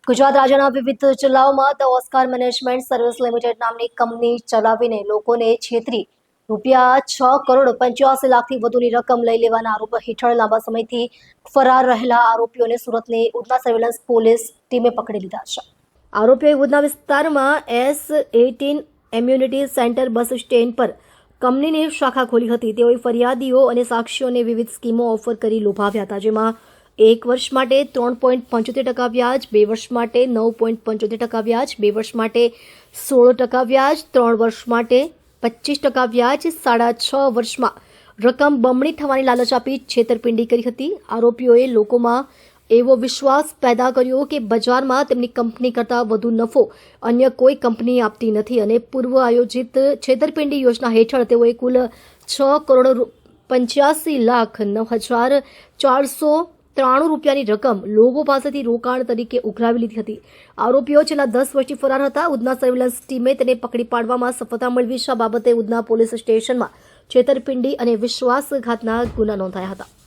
ગુજરાત રાજ્યના વિવિધ જિલ્લાઓમાં the Oscar management service limited નામની કંપની ચલાવીને લોકોને છેતરી ₹6,85,00,000થી વધુની રકમ લઈ લેવાના આરોપ હેઠળ લાંબા સમયથી ફરાર રહેલા આરોપીઓને સુરતની ઉધના સર્વેલન્સ પોલીસ ટીમે પકડી લીધા છે. આરોપીઓએ ઉધના વિસ્તારમાં S18 amenity centre bus stand પર કંપનીની શાખા ખોલી હતી. તેઓએ ફરિયાદીઓ અને સાક્ષીઓને વિવિધ સ્કીમો ઓફર કરી લોભાવ્યા હતા, જેમાં 1 વર્ષ માટે 3.75% વ્યાજ, 2 વર્ષ માટે 9.75% વ્યાજ, 2 વર્ષ માટે 16% વ્યાજ, 3 વર્ષ માટે 25% વ્યાજ, 6.5 વર્ષમાં રકમ બમણી થવાની લાલચ આપી છેતરપિંડી કરી હતી. આરોપીઓએ લોકોમાં એવો વિશ્વાસ પેદા કર્યો કે બજારમાં તેમની કંપની કરતાં વધુ નફો અન્ય કોઈ કંપની આપતી નથી અને પૂર્વ આયોજિત છેતરપિંડી યોજના હેઠળ તેઓએ કુલ ₹6,85,09,493 રકમ લોકો પાસેથી રોકાણ તરીકે ઉઘરાવી લીધી હતી. આરોપીઓ છેલ્લા 10 વર્ષથી ફરાર હતા. ઉધના સર્વેલન્સ ટીમે તેને પકડી પાડવામાં સફળતા મેળવી છે. આ બાબતે ઉધના પોલીસ સ્ટેશનમાં છેતરપિંડી અને વિશ્વાસઘાતના ગુના નોંધાયા હતા.